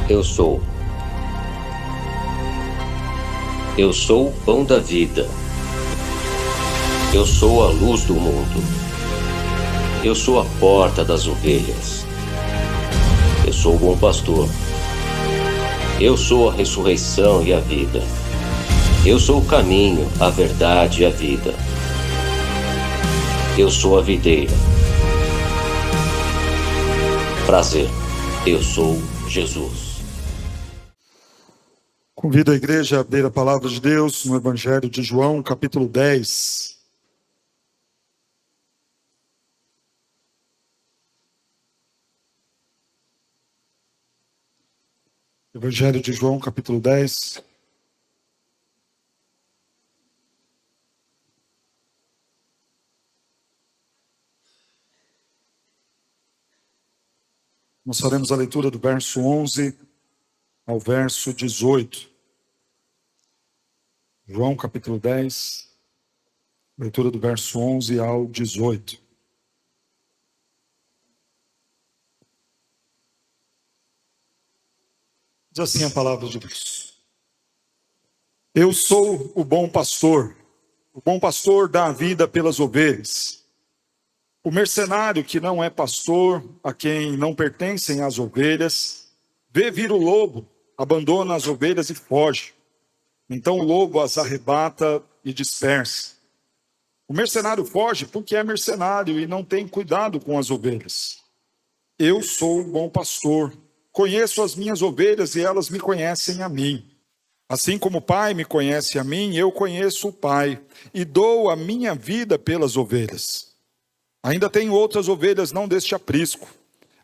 Eu sou. Eu sou o pão da vida. Eu sou a luz do mundo. Eu sou a porta das ovelhas. Eu sou o bom pastor. Eu sou a ressurreição e a vida. Eu sou o caminho, a verdade e a vida. Eu sou a videira. Prazer, eu sou Jesus. Convido a igreja a abrir a palavra de Deus no Evangelho de João, capítulo 10. Evangelho de João, capítulo 10. Nós faremos a leitura do verso 11 ao verso 18. João, capítulo 10, leitura do verso 11 ao 18. Diz assim a palavra de Deus. Eu sou o bom pastor dá a vida pelas ovelhas. O mercenário que não é pastor, a quem não pertencem as ovelhas, vê vir o lobo, abandona as ovelhas e foge. Então o lobo as arrebata e dispersa. O mercenário foge porque é mercenário e não tem cuidado com as ovelhas. Eu sou o bom pastor, conheço as minhas ovelhas e elas me conhecem a mim. Assim como o Pai me conhece a mim, eu conheço o Pai e dou a minha vida pelas ovelhas. Ainda tenho outras ovelhas não deste aprisco.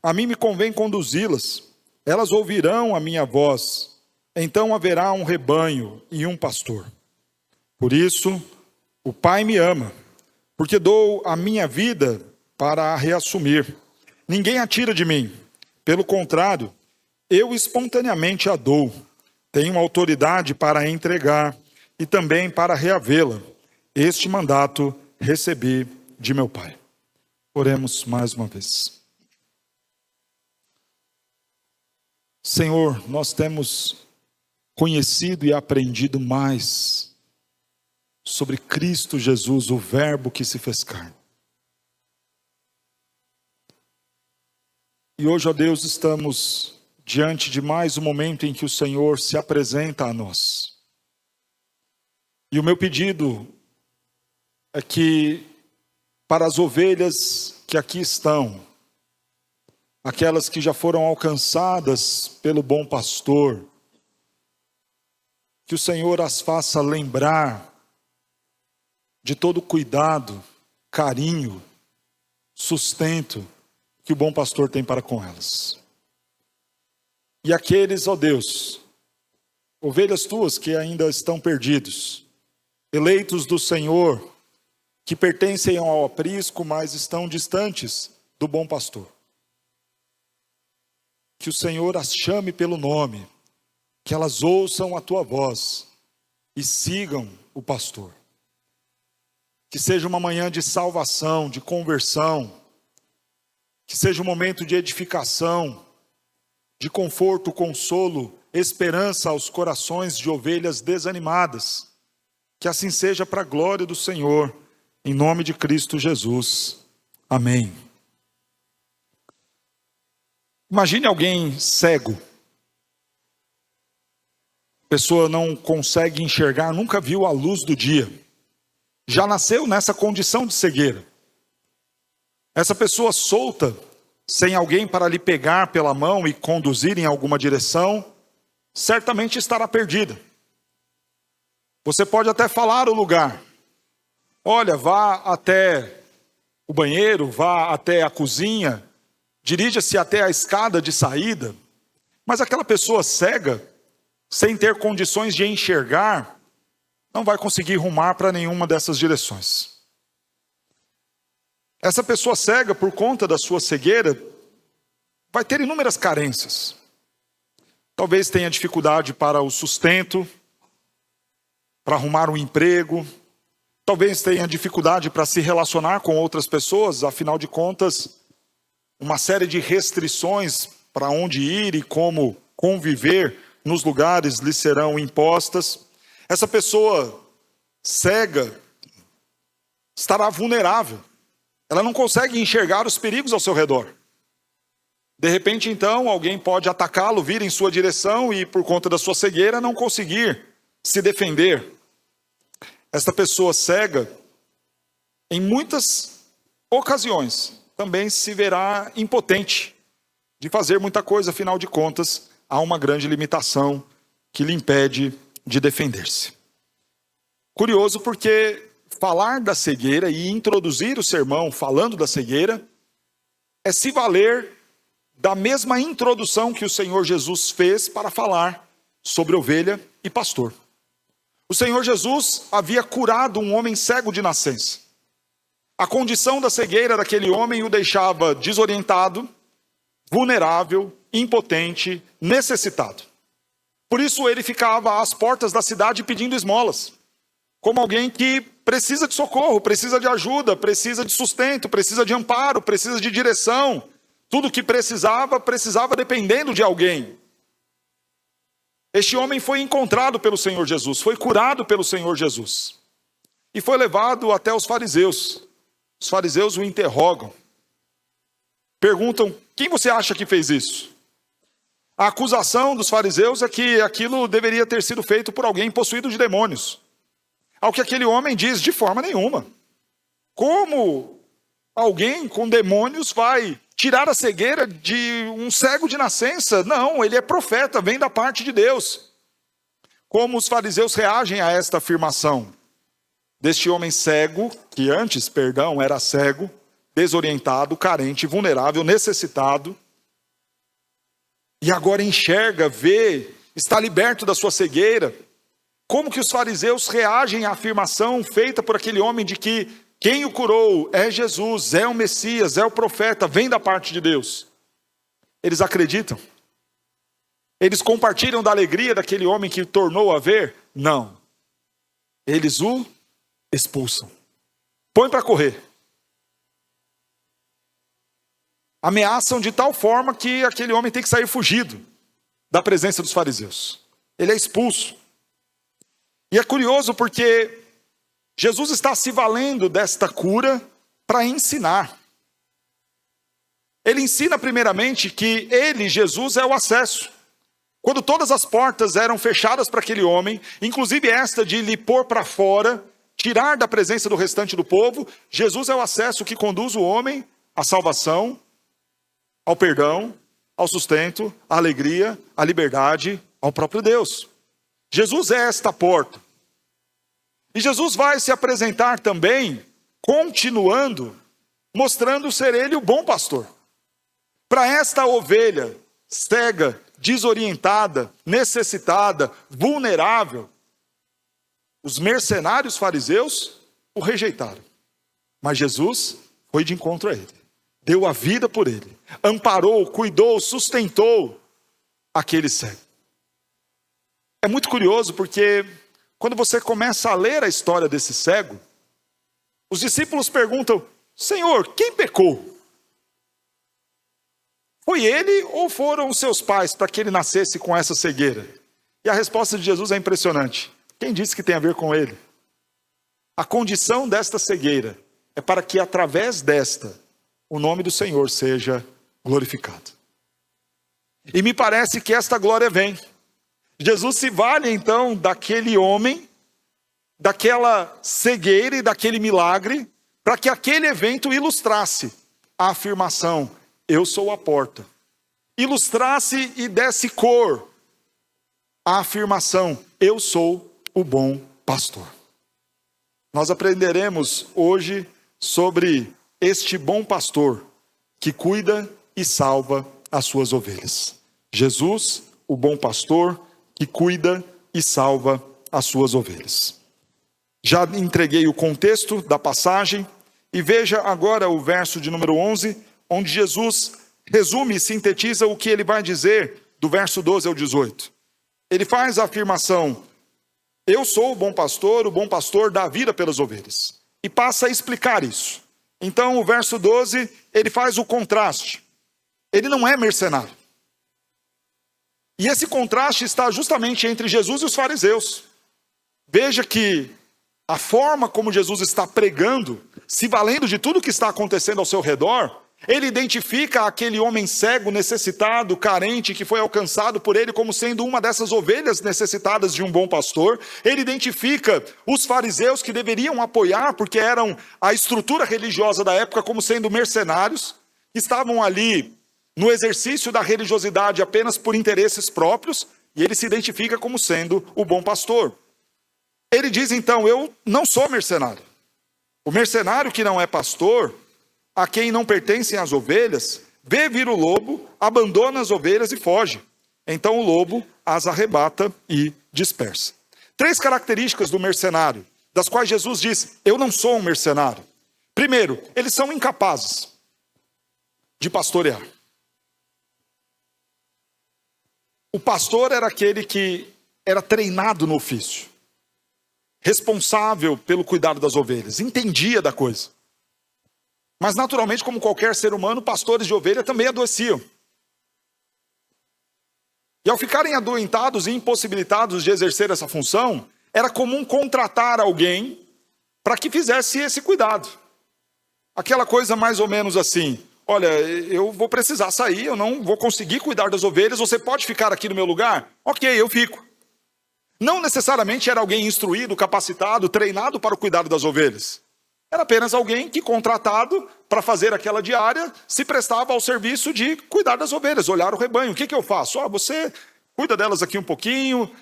A mim me convém conduzi-las. Elas ouvirão a minha voz. Então haverá um rebanho e um pastor. Por isso, o Pai me ama, porque dou a minha vida para a reassumir. Ninguém a tira de mim. Pelo contrário, eu espontaneamente a dou. Tenho autoridade para a entregar e também para reavê-la. Este mandato recebi de meu Pai. Oremos mais uma vez. Senhor, nós temos conhecido e aprendido mais sobre Cristo Jesus, o Verbo que se fez carne. E hoje, ó Deus, estamos diante de mais um momento em que o Senhor se apresenta a nós. E o meu pedido é que, para as ovelhas que aqui estão, aquelas que já foram alcançadas pelo bom pastor, que o Senhor as faça lembrar de todo o cuidado, carinho, sustento que o bom pastor tem para com elas. E aqueles, ó Deus, ovelhas tuas que ainda estão perdidos, eleitos do Senhor, que pertencem ao aprisco, mas estão distantes do bom pastor. Que o Senhor as chame pelo nome, que elas ouçam a tua voz e sigam o pastor. Que seja uma manhã de salvação, de conversão, que seja um momento de edificação, de conforto, consolo, esperança aos corações de ovelhas desanimadas. Que assim seja para a glória do Senhor. Em nome de Cristo Jesus. Amém. Imagine alguém cego. A pessoa não consegue enxergar, nunca viu a luz do dia. Já nasceu nessa condição de cegueira. Essa pessoa solta, sem alguém para lhe pegar pela mão e conduzir em alguma direção, certamente estará perdida. Você pode até falar o lugar. Olha, vá até o banheiro, vá até a cozinha, dirija-se até a escada de saída. Mas aquela pessoa cega, sem ter condições de enxergar, não vai conseguir rumar para nenhuma dessas direções. Essa pessoa cega, por conta da sua cegueira, vai ter inúmeras carências. Talvez tenha dificuldade para o sustento, para arrumar um emprego. Talvez tenha dificuldade para se relacionar com outras pessoas, afinal de contas, uma série de restrições para onde ir e como conviver nos lugares lhe serão impostas. Essa pessoa cega estará vulnerável. Ela não consegue enxergar os perigos ao seu redor. De repente, então, alguém pode atacá-lo, vir em sua direção e, por conta da sua cegueira, não conseguir se defender. Esta pessoa cega, em muitas ocasiões, também se verá impotente de fazer muita coisa, afinal de contas, há uma grande limitação que lhe impede de defender-se. Curioso porque falar da cegueira e introduzir o sermão falando da cegueira é se valer da mesma introdução que o Senhor Jesus fez para falar sobre ovelha e pastor. O Senhor Jesus havia curado um homem cego de nascença. A condição da cegueira daquele homem o deixava desorientado, vulnerável, impotente, necessitado. Por isso ele ficava às portas da cidade pedindo esmolas, como alguém que precisa de socorro, precisa de ajuda, precisa de sustento, precisa de amparo, precisa de direção. Tudo que precisava dependendo de alguém. Este homem foi encontrado pelo Senhor Jesus, foi curado pelo Senhor Jesus. E foi levado até os fariseus. Os fariseus o interrogam. Perguntam, quem você acha que fez isso? A acusação dos fariseus é que aquilo deveria ter sido feito por alguém possuído de demônios. Ao que aquele homem diz, de forma nenhuma. Como alguém com demônios vai tirar a cegueira de um cego de nascença? Não, ele é profeta, vem da parte de Deus. Como os fariseus reagem a esta afirmação deste homem cego, que antes, era cego, desorientado, carente, vulnerável, necessitado, e agora enxerga, vê, está liberto da sua cegueira. Como que os fariseus reagem à afirmação feita por aquele homem de que quem o curou é Jesus, é o Messias, é o profeta, vem da parte de Deus? Eles acreditam? Eles compartilham da alegria daquele homem que o tornou a ver? Não. Eles o expulsam. Põe para correr. Ameaçam de tal forma que aquele homem tem que sair fugido da presença dos fariseus. Ele é expulso. E é curioso porque Jesus está se valendo desta cura para ensinar. Ele ensina primeiramente que ele, Jesus, é o acesso. Quando todas as portas eram fechadas para aquele homem, inclusive esta de lhe pôr para fora, tirar da presença do restante do povo, Jesus é o acesso que conduz o homem à salvação, ao perdão, ao sustento, à alegria, à liberdade, ao próprio Deus. Jesus é esta porta. E Jesus vai se apresentar também, continuando, mostrando ser ele o bom pastor. Para esta ovelha cega, desorientada, necessitada, vulnerável, os mercenários fariseus o rejeitaram. Mas Jesus foi de encontro a ele. Deu a vida por ele. Amparou, cuidou, sustentou aquele cego. É muito curioso porque quando você começa a ler a história desse cego, os discípulos perguntam, Senhor, quem pecou? Foi ele ou foram os seus pais para que ele nascesse com essa cegueira? E a resposta de Jesus é impressionante. Quem disse que tem a ver com ele? A condição desta cegueira é para que através desta, o nome do Senhor seja glorificado. E me parece que esta glória vem. Jesus se vale então daquele homem, daquela cegueira e daquele milagre, para que aquele evento ilustrasse a afirmação, eu sou a porta. Ilustrasse e desse cor a afirmação, eu sou o bom pastor. Nós aprenderemos hoje sobre este bom pastor que cuida e salva as suas ovelhas. Jesus, o bom pastor, que cuida e salva as suas ovelhas. Já entreguei o contexto da passagem e veja agora o verso de número 11, onde Jesus resume e sintetiza o que ele vai dizer do verso 12 ao 18. Ele faz a afirmação, eu sou o bom pastor dá a vida pelas ovelhas. E passa a explicar isso. Então o verso 12, ele faz o contraste. Ele não é mercenário. E esse contraste está justamente entre Jesus e os fariseus. Veja que a forma como Jesus está pregando, se valendo de tudo que está acontecendo ao seu redor, ele identifica aquele homem cego, necessitado, carente, que foi alcançado por ele como sendo uma dessas ovelhas necessitadas de um bom pastor. Ele identifica os fariseus que deveriam apoiar, porque eram a estrutura religiosa da época, como sendo mercenários, que estavam ali no exercício da religiosidade apenas por interesses próprios, e ele se identifica como sendo o bom pastor. Ele diz então, eu não sou mercenário. O mercenário que não é pastor, a quem não pertencem as ovelhas, vê vir o lobo, abandona as ovelhas e foge. Então o lobo as arrebata e dispersa. 3 características do mercenário, das quais Jesus disse, eu não sou um mercenário. Primeiro, eles são incapazes de pastorear. O pastor era aquele que era treinado no ofício, responsável pelo cuidado das ovelhas, entendia da coisa. Mas naturalmente, como qualquer ser humano, pastores de ovelha também adoeciam. E ao ficarem adoentados e impossibilitados de exercer essa função, era comum contratar alguém para que fizesse esse cuidado. Aquela coisa mais ou menos assim, olha, eu vou precisar sair, eu não vou conseguir cuidar das ovelhas, você pode ficar aqui no meu lugar? Ok, eu fico. Não necessariamente era alguém instruído, capacitado, treinado para o cuidado das ovelhas. Era apenas alguém que, contratado para fazer aquela diária, se prestava ao serviço de cuidar das ovelhas, olhar o rebanho. O que eu faço? Você cuida delas aqui um pouquinho,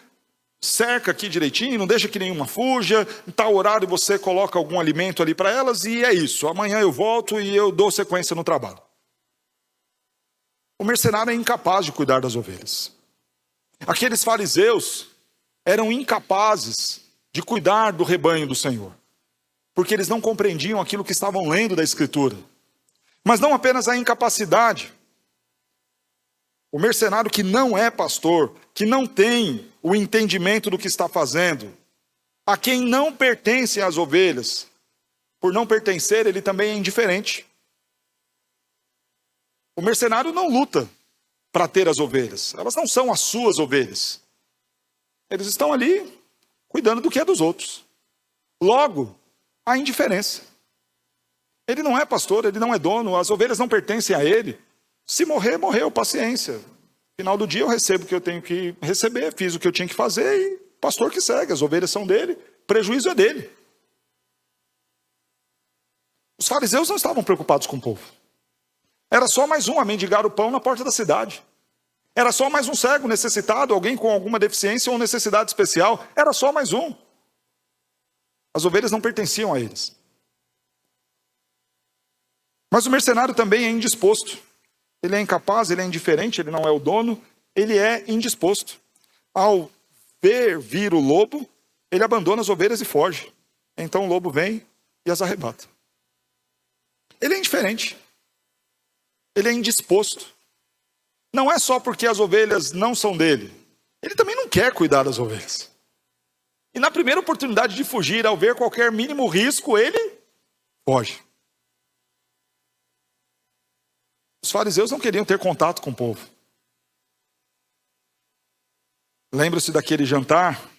cerca aqui direitinho, não deixa que nenhuma fuja, em tal horário você coloca algum alimento ali para elas e é isso. Amanhã eu volto e eu dou sequência no trabalho. O mercenário é incapaz de cuidar das ovelhas. Aqueles fariseus eram incapazes de cuidar do rebanho do Senhor, porque eles não compreendiam aquilo que estavam lendo da Escritura. Mas não apenas a incapacidade. O mercenário que não é pastor, que não tem o entendimento do que está fazendo, a quem não pertencem as ovelhas, por não pertencer, ele também é indiferente. O mercenário não luta para ter as ovelhas, elas não são as suas ovelhas. Eles estão ali cuidando do que é dos outros. Logo, a indiferença. Ele não é pastor, ele não é dono, as ovelhas não pertencem a ele. Se morrer, morreu, paciência. No final do dia eu recebo o que eu tenho que receber, fiz o que eu tinha que fazer e pastor que segue, as ovelhas são dele, o prejuízo é dele. Os fariseus não estavam preocupados com o povo. Era só mais um a mendigar o pão na porta da cidade. Era só mais um cego necessitado, alguém com alguma deficiência ou necessidade especial. Era só mais um. As ovelhas não pertenciam a eles. Mas o mercenário também é indisposto. Ele é incapaz, ele é indiferente, ele não é o dono, ele é indisposto. Ao ver vir o lobo, ele abandona as ovelhas e foge. Então o lobo vem e as arrebata. Ele é indiferente. Ele é indisposto. Não é só porque as ovelhas não são dele. Ele também não quer cuidar das ovelhas. E na primeira oportunidade de fugir, ao ver qualquer mínimo risco, ele foge. Os fariseus não queriam ter contato com o povo. Lembra-se daquele jantar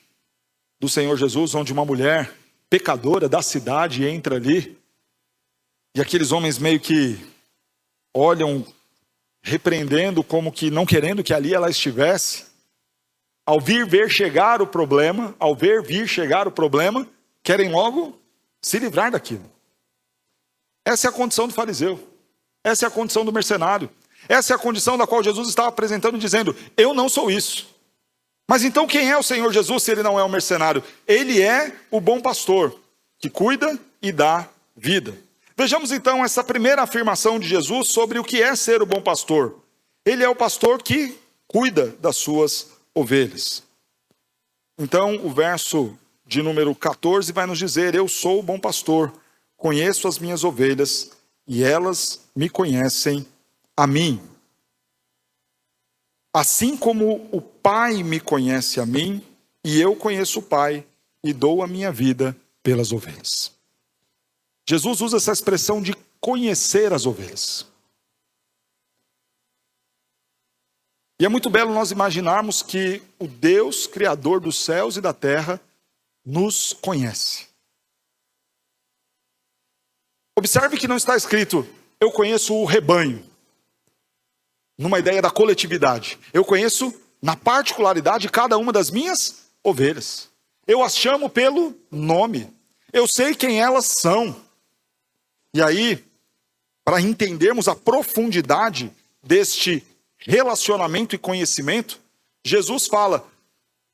do Senhor Jesus, onde uma mulher pecadora da cidade entra ali, e aqueles homens meio que olham, repreendendo, como que não querendo que ali ela estivesse. Ao ver chegar o problema, querem logo se livrar daquilo. Essa é a condição do fariseu. Essa é a condição do mercenário. Essa é a condição da qual Jesus estava apresentando, dizendo, eu não sou isso. Mas então quem é o Senhor Jesus se ele não é um mercenário? Ele é o bom pastor, que cuida e dá vida. Vejamos então essa primeira afirmação de Jesus sobre o que é ser o bom pastor. Ele é o pastor que cuida das suas ovelhas. Então o verso de número 14 vai nos dizer, eu sou o bom pastor, conheço as minhas ovelhas e elas me conhecem a mim. Assim como o Pai me conhece a mim, e eu conheço o Pai, e dou a minha vida pelas ovelhas. Jesus usa essa expressão de conhecer as ovelhas. E é muito belo nós imaginarmos que o Deus, Criador dos céus e da terra, nos conhece. Observe que não está escrito, eu conheço o rebanho, numa ideia da coletividade. Eu conheço, na particularidade, cada uma das minhas ovelhas. Eu as chamo pelo nome. Eu sei quem elas são. E aí, para entendermos a profundidade deste relacionamento e conhecimento, Jesus fala,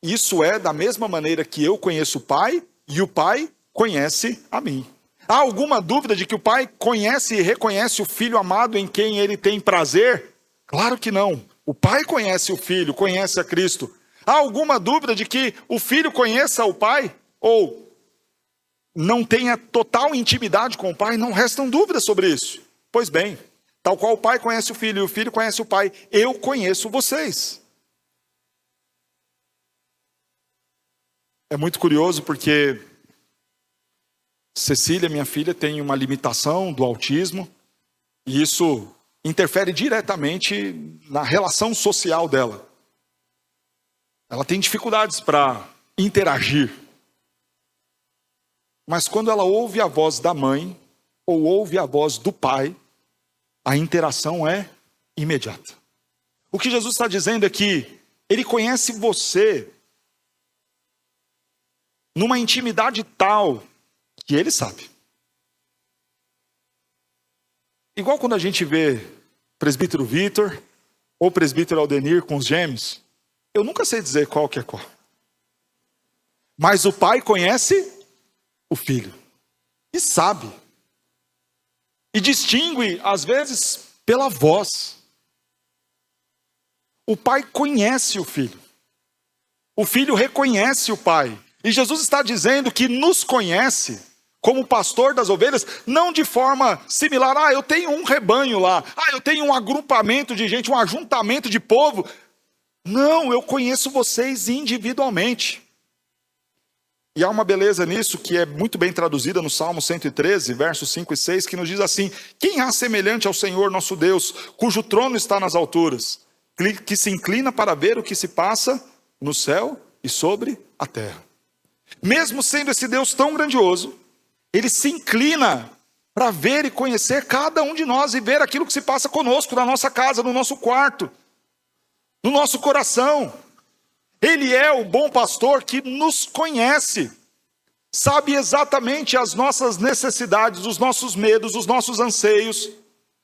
isso é da mesma maneira que eu conheço o Pai e o Pai conhece a mim. Há alguma dúvida de que o Pai conhece e reconhece o Filho amado em quem ele tem prazer? Claro que não. O Pai conhece o Filho, conhece a Cristo. Há alguma dúvida de que o Filho conheça o Pai? Ou não tenha total intimidade com o Pai? Não restam dúvidas sobre isso. Pois bem, tal qual o Pai conhece o Filho e o Filho conhece o Pai, eu conheço vocês. É muito curioso porque Cecília, minha filha, tem uma limitação do autismo e isso interfere diretamente na relação social dela. Ela tem dificuldades para interagir. Mas quando ela ouve a voz da mãe ou ouve a voz do pai, a interação é imediata. O que Jesus está dizendo é que ele conhece você numa intimidade tal que ele sabe. Igual quando a gente vê presbítero Vitor ou presbítero Aldenir com os gêmeos, eu nunca sei dizer qual que é qual. Mas o pai conhece o filho e sabe. E distingue, às vezes, pela voz. O pai conhece o filho. O filho reconhece o pai. E Jesus está dizendo que nos conhece como pastor das ovelhas, não de forma similar. Eu tenho um rebanho lá. Eu tenho um agrupamento de gente, um ajuntamento de povo. Não, eu conheço vocês individualmente. E há uma beleza nisso que é muito bem traduzida no Salmo 113, versos 5 e 6, que nos diz assim: quem há semelhante ao Senhor nosso Deus, cujo trono está nas alturas, que se inclina para ver o que se passa no céu e sobre a terra. Mesmo sendo esse Deus tão grandioso, ele se inclina para ver e conhecer cada um de nós e ver aquilo que se passa conosco, na nossa casa, no nosso quarto, no nosso coração. Ele é o bom pastor que nos conhece, sabe exatamente as nossas necessidades, os nossos medos, os nossos anseios,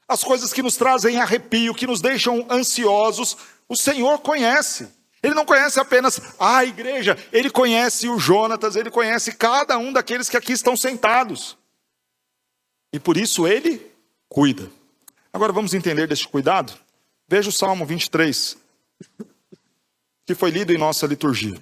as coisas que nos trazem arrepio, que nos deixam ansiosos. O Senhor conhece. Ele não conhece apenas a igreja, ele conhece o Jonatas, ele conhece cada um daqueles que aqui estão sentados. E por isso ele cuida. Agora vamos entender deste cuidado? Veja o Salmo 23, que foi lido em nossa liturgia.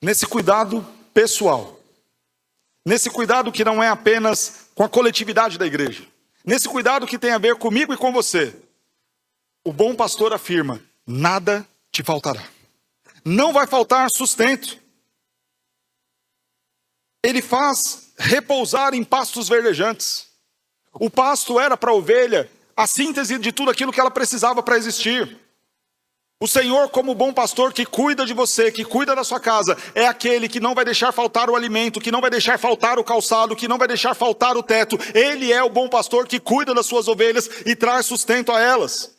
Nesse cuidado pessoal, nesse cuidado que não é apenas com a coletividade da igreja, nesse cuidado que tem a ver comigo e com você, o bom pastor afirma: nada te faltará. Não vai faltar sustento. Ele faz repousar em pastos verdejantes. O pasto era para a ovelha a síntese de tudo aquilo que ela precisava para existir. O Senhor, como bom pastor que cuida de você, que cuida da sua casa, é aquele que não vai deixar faltar o alimento, que não vai deixar faltar o calçado, que não vai deixar faltar o teto. Ele é o bom pastor que cuida das suas ovelhas e traz sustento a elas.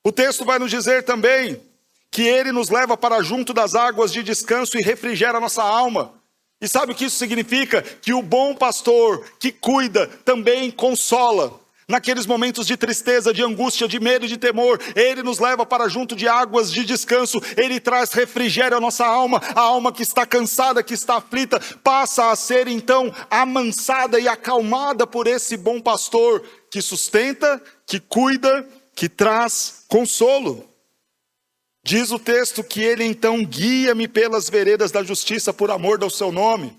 O texto vai nos dizer também que ele nos leva para junto das águas de descanso e refrigera a nossa alma. E sabe o que isso significa? Que o bom pastor que cuida também consola. Naqueles momentos de tristeza, de angústia, de medo, de temor, ele nos leva para junto de águas de descanso, ele traz refrigério à nossa alma, a alma que está cansada, que está aflita, passa a ser então amansada e acalmada por esse bom pastor que sustenta, que cuida, que traz consolo. Diz o texto que ele então guia-me pelas veredas da justiça por amor do seu nome.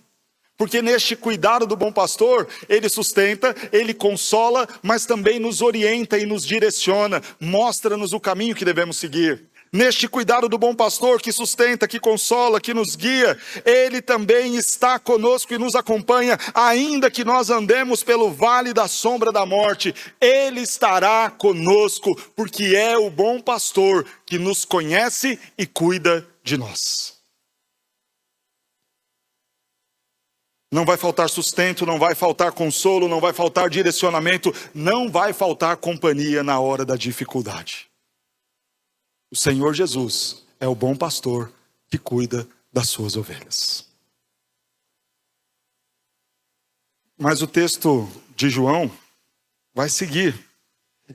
Porque neste cuidado do bom pastor, ele sustenta, ele consola, mas também nos orienta e nos direciona, mostra-nos o caminho que devemos seguir. Neste cuidado do bom pastor que sustenta, que consola, que nos guia, Ele também está conosco e nos acompanha, ainda que nós andemos pelo vale da sombra da morte, Ele estará conosco, porque é o bom pastor que nos conhece e cuida de nós. Não vai faltar sustento, não vai faltar consolo, não vai faltar direcionamento, não vai faltar companhia na hora da dificuldade. O Senhor Jesus é o bom pastor que cuida das suas ovelhas. Mas o texto de João vai seguir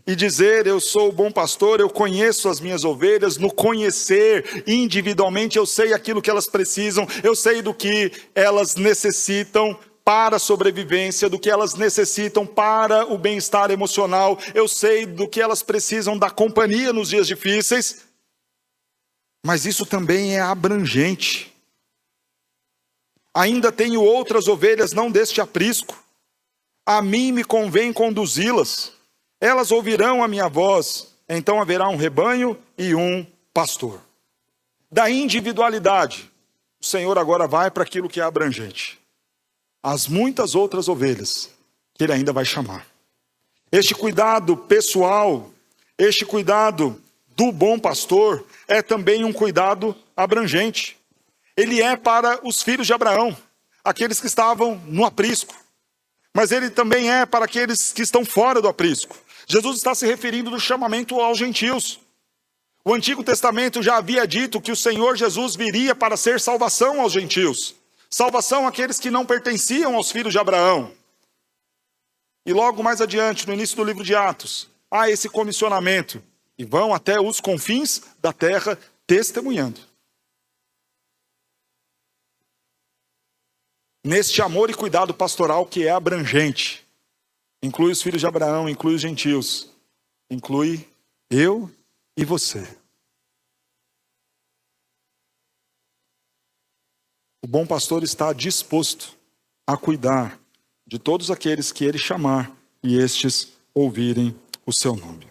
e dizer: eu sou o bom pastor, eu conheço as minhas ovelhas. No conhecer individualmente, eu sei aquilo que elas precisam, eu sei do que elas necessitam para a sobrevivência, do que elas necessitam para o bem-estar emocional, eu sei do que elas precisam da companhia nos dias difíceis, mas isso também é abrangente. Ainda tenho outras ovelhas, não deste aprisco, a mim me convém conduzi-las, elas ouvirão a minha voz, então haverá um rebanho e um pastor. Da individualidade, o Senhor agora vai para aquilo que é abrangente. As muitas outras ovelhas que Ele ainda vai chamar. Este cuidado pessoal, este cuidado do bom pastor, é também um cuidado abrangente. Ele é para os filhos de Abraão, aqueles que estavam no aprisco. Mas ele também é para aqueles que estão fora do aprisco. Jesus está se referindo do chamamento aos gentios. O Antigo Testamento já havia dito que o Senhor Jesus viria para ser salvação aos gentios. Salvação àqueles que não pertenciam aos filhos de Abraão. E logo mais adiante, no início do livro de Atos, há esse comissionamento. E vão até os confins da terra testemunhando. Neste amor e cuidado pastoral que é abrangente. Inclui os filhos de Abraão, inclui os gentios. Inclui eu e você. O bom pastor está disposto a cuidar de todos aqueles que ele chamar e estes ouvirem o seu nome.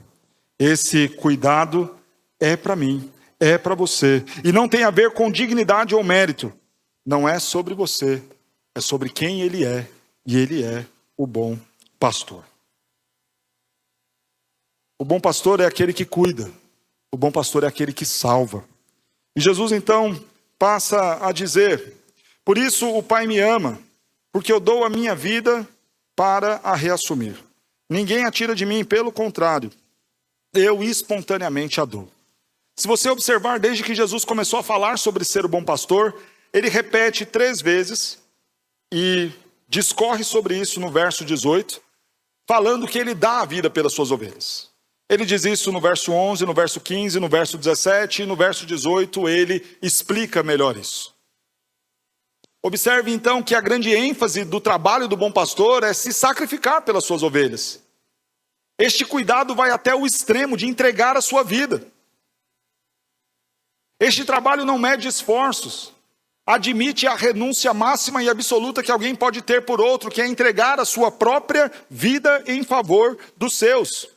Esse cuidado é para mim, é para você. E não tem a ver com dignidade ou mérito. Não é sobre você, é sobre quem ele é. E ele é o bom pastor. O bom pastor é aquele que cuida. O bom pastor é aquele que salva. E Jesus então passa a dizer: por isso o Pai me ama, porque eu dou a minha vida para a reassumir. Ninguém a tira de mim, pelo contrário, eu espontaneamente a dou. Se você observar, desde que Jesus começou a falar sobre ser o bom pastor, ele repete 3 vezes e discorre sobre isso no verso 18, falando que ele dá a vida pelas suas ovelhas. Ele diz isso no verso 11, no verso 15, no verso 17 e no verso 18 ele explica melhor isso. Observe então que a grande ênfase do trabalho do bom pastor é se sacrificar pelas suas ovelhas. Este cuidado vai até o extremo de entregar a sua vida. Este trabalho não mede esforços, admite a renúncia máxima e absoluta que alguém pode ter por outro, que é entregar a sua própria vida em favor dos seus.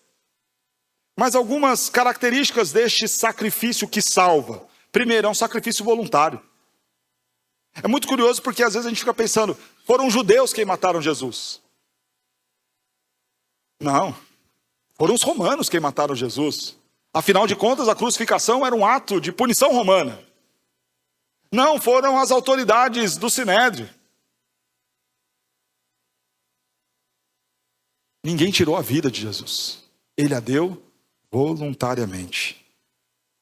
Mas algumas características deste sacrifício que salva. Primeiro, é um sacrifício voluntário. É muito curioso porque às vezes a gente fica pensando, foram os judeus quem mataram Jesus. Não, foram os romanos quem mataram Jesus. Afinal de contas, a crucificação era um ato de punição romana. Não, foram as autoridades do Sinédrio. Ninguém tirou a vida de Jesus. Ele a deu voluntariamente.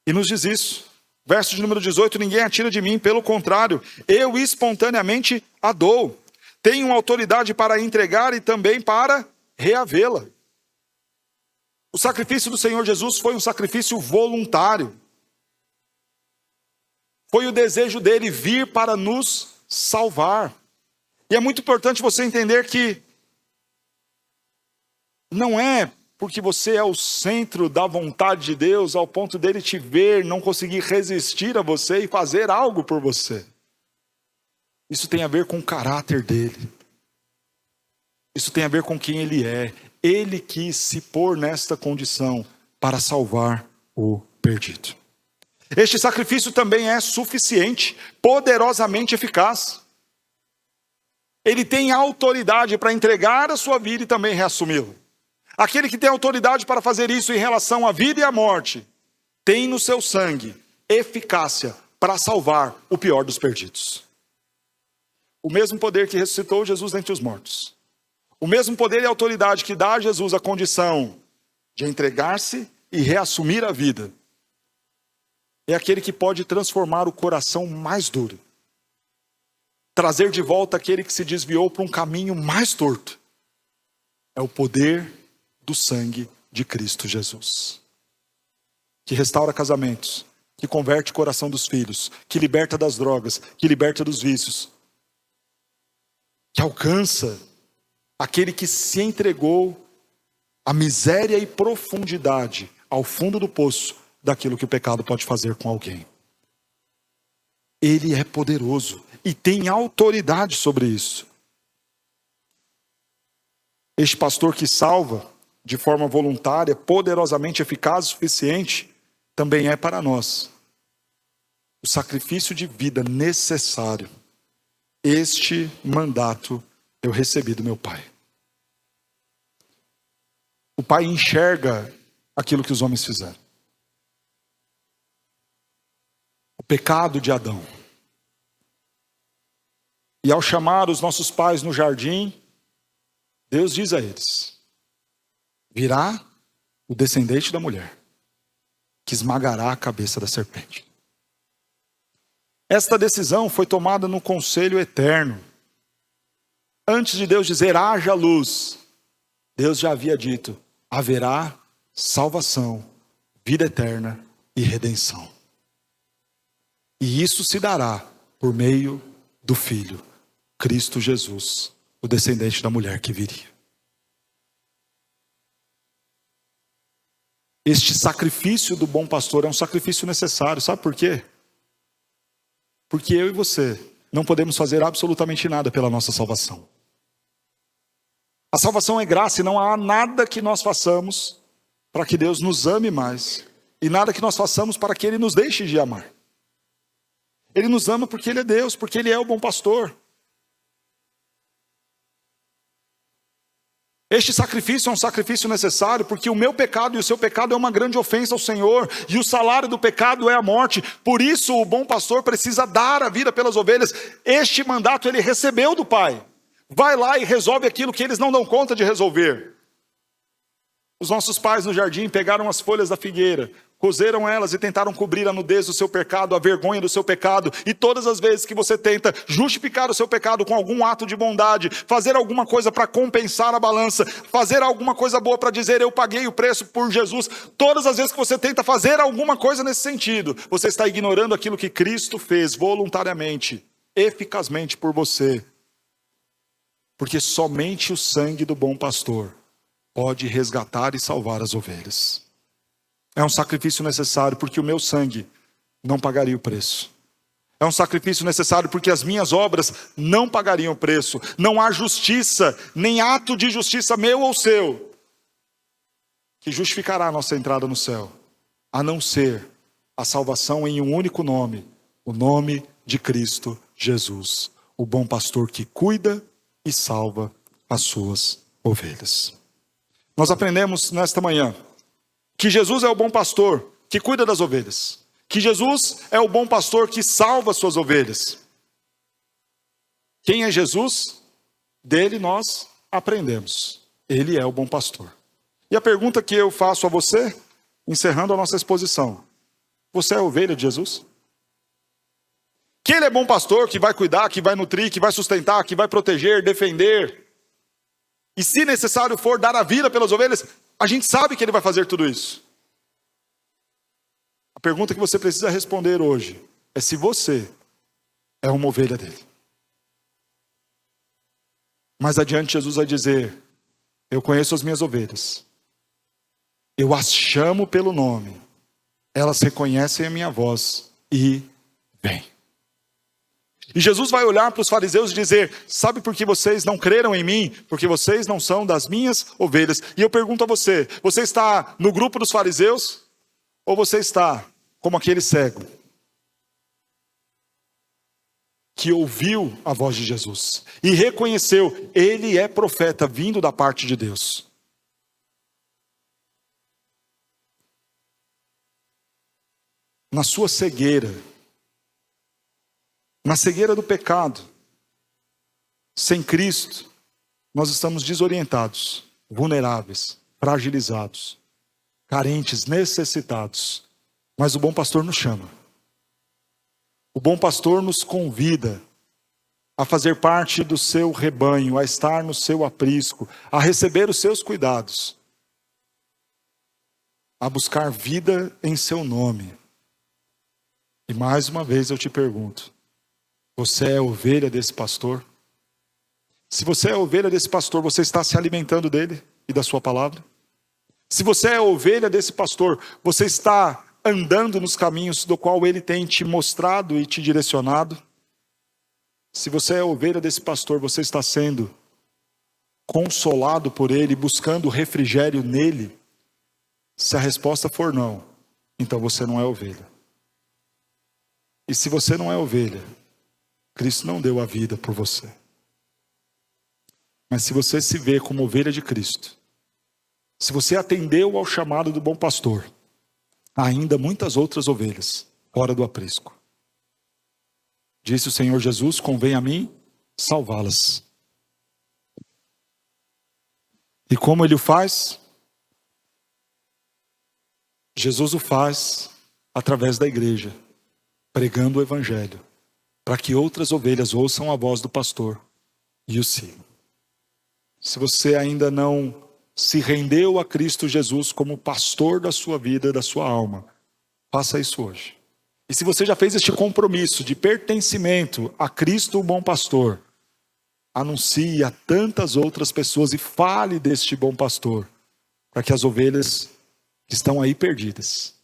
E nos diz isso. Verso de número 18, ninguém a tira de mim, pelo contrário, eu espontaneamente a dou. Tenho autoridade para entregar e também para reavê-la. O sacrifício do Senhor Jesus foi um sacrifício voluntário. Foi o desejo dele vir para nos salvar. E é muito importante você entender que não é porque você é o centro da vontade de Deus, ao ponto dele te ver, não conseguir resistir a você e fazer algo por você. Isso tem a ver com o caráter dele. Isso tem a ver com quem ele é. Ele quis se pôr nesta condição para salvar o perdido. Este sacrifício também é suficiente, poderosamente eficaz. Ele tem autoridade para entregar a sua vida e também reassumi-la. Aquele que tem autoridade para fazer isso em relação à vida e à morte, tem no seu sangue eficácia para salvar o pior dos perdidos. O mesmo poder que ressuscitou Jesus dentre os mortos. O mesmo poder e autoridade que dá a Jesus a condição de entregar-se e reassumir a vida. É aquele que pode transformar o coração mais duro. Trazer de volta aquele que se desviou para um caminho mais torto. É o poder do sangue de Cristo Jesus. Que restaura casamentos, que converte o coração dos filhos, que liberta das drogas, que liberta dos vícios. Que alcança aquele que se entregou à miséria e profundidade, ao fundo do poço, daquilo que o pecado pode fazer com alguém. Ele é poderoso e tem autoridade sobre isso. Este pastor que salva de forma voluntária, poderosamente eficaz o suficiente, também é para nós o sacrifício de vida necessário. Este mandato eu recebi do meu Pai. O Pai enxerga aquilo que os homens fizeram. O pecado de Adão. E ao chamar os nossos pais no jardim, Deus diz a eles: virá o descendente da mulher, que esmagará a cabeça da serpente. Esta decisão foi tomada no conselho eterno. Antes de Deus dizer haja luz, Deus já havia dito: haverá salvação, vida eterna e redenção. E isso se dará por meio do Filho, Cristo Jesus, o descendente da mulher que viria. Este sacrifício do bom pastor é um sacrifício necessário, sabe por quê? Porque eu e você não podemos fazer absolutamente nada pela nossa salvação. A salvação é graça e não há nada que nós façamos para que Deus nos ame mais, e nada que nós façamos para que Ele nos deixe de amar. Ele nos ama porque Ele é Deus, porque Ele é o bom pastor. Este sacrifício é um sacrifício necessário, porque o meu pecado e o seu pecado é uma grande ofensa ao Senhor, e o salário do pecado é a morte. Por isso o bom pastor precisa dar a vida pelas ovelhas. Este mandato ele recebeu do Pai. Vai lá e resolve aquilo que eles não dão conta de resolver. Os nossos pais no jardim pegaram as folhas da figueira, cozeram elas e tentaram cobrir a nudez do seu pecado, a vergonha do seu pecado. E todas as vezes que você tenta justificar o seu pecado com algum ato de bondade, fazer alguma coisa para compensar a balança, fazer alguma coisa boa para dizer eu paguei o preço por Jesus, todas as vezes que você tenta fazer alguma coisa nesse sentido, você está ignorando aquilo que Cristo fez voluntariamente, eficazmente por você. Porque somente o sangue do bom pastor pode resgatar e salvar as ovelhas. É um sacrifício necessário porque o meu sangue não pagaria o preço. É um sacrifício necessário porque as minhas obras não pagariam o preço. Não há justiça, nem ato de justiça meu ou seu, que justificará a nossa entrada no céu, a não ser a salvação em um único nome, o nome de Cristo Jesus, o bom pastor que cuida e salva as suas ovelhas. Nós aprendemos nesta manhã que Jesus é o bom pastor que cuida das ovelhas. Que Jesus é o bom pastor que salva as suas ovelhas. Quem é Jesus? Dele nós aprendemos. Ele é o bom pastor. E a pergunta que eu faço a você, encerrando a nossa exposição: você é a ovelha de Jesus? Que Ele é bom pastor, que vai cuidar, que vai nutrir, que vai sustentar, que vai proteger, defender. E se necessário for dar a vida pelas ovelhas, a gente sabe que Ele vai fazer tudo isso. A pergunta que você precisa responder hoje é se você é uma ovelha dele. Mais adiante Jesus vai dizer: eu conheço as minhas ovelhas, eu as chamo pelo nome, elas reconhecem a minha voz e vêm. E Jesus vai olhar para os fariseus e dizer: sabe por que vocês não creram em mim? Porque vocês não são das minhas ovelhas. E eu pergunto a você: você está no grupo dos fariseus? Ou você está como aquele cego que ouviu a voz de Jesus e reconheceu, ele é profeta vindo da parte de Deus. Na sua cegueira, na cegueira do pecado, sem Cristo, nós estamos desorientados, vulneráveis, fragilizados, carentes, necessitados. Mas o bom pastor nos chama. O bom pastor nos convida a fazer parte do seu rebanho, a estar no seu aprisco, a receber os seus cuidados, a buscar vida em seu nome. E mais uma vez eu te pergunto, você é ovelha desse pastor? Se você é ovelha desse pastor, você está se alimentando dele e da sua palavra? Se você é ovelha desse pastor, você está andando nos caminhos do qual ele tem te mostrado e te direcionado? Se você é ovelha desse pastor, você está sendo consolado por ele, buscando refrigério nele? Se a resposta for não, então você não é ovelha. E se você não é ovelha, Cristo não deu a vida por você. Mas se você se vê como ovelha de Cristo, se você atendeu ao chamado do bom pastor, há ainda muitas outras ovelhas fora do aprisco. Disse o Senhor Jesus, convém a mim salvá-las. E como ele o faz? Jesus o faz através da igreja, pregando o evangelho, para que outras ovelhas ouçam a voz do pastor e o sigam. Se você ainda não se rendeu a Cristo Jesus como pastor da sua vida, da sua alma, faça isso hoje. E se você já fez este compromisso de pertencimento a Cristo, o bom pastor, anuncie a tantas outras pessoas e fale deste bom pastor, para que as ovelhas que estão aí perdidas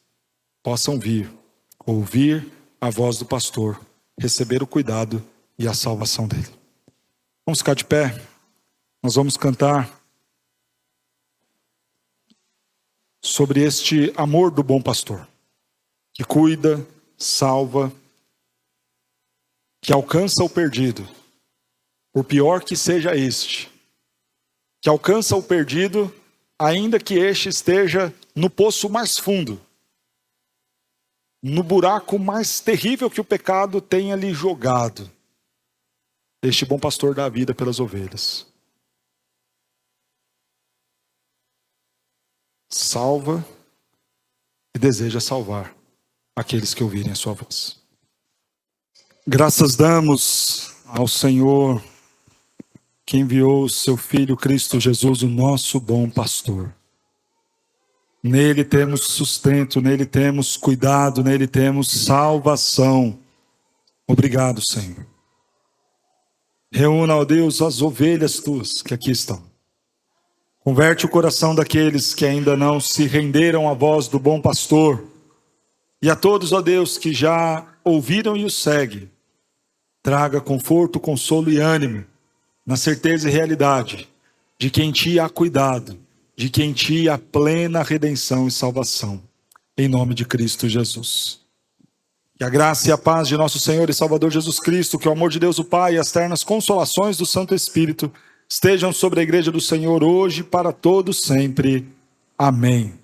possam vir, ouvir a voz do pastor, receber o cuidado e a salvação dele. Vamos ficar de pé. Nós vamos cantar sobre este amor do bom pastor, que cuida, salva, que alcança o perdido, por pior que seja este, que alcança o perdido, ainda que este esteja no poço mais fundo, no buraco mais terrível que o pecado tenha lhe jogado. Este bom pastor dá a vida pelas ovelhas. Salva e deseja salvar aqueles que ouvirem a sua voz. Graças damos ao Senhor que enviou o seu Filho Cristo Jesus, o nosso bom pastor. Nele temos sustento, nele temos cuidado, nele temos salvação. Obrigado, Senhor. Reúna, ó Deus, as ovelhas tuas que aqui estão. Converte o coração daqueles que ainda não se renderam à voz do bom pastor. E a todos, ó Deus, que já ouviram e o seguem, traga conforto, consolo e ânimo, na certeza e realidade de que em Ti há cuidado, de que em Ti há plena redenção e salvação. Em nome de Cristo Jesus. Que a graça e a paz de nosso Senhor e Salvador Jesus Cristo, que o amor de Deus o Pai e as ternas consolações do Santo Espírito estejam sobre a igreja do Senhor hoje e para todos sempre. Amém.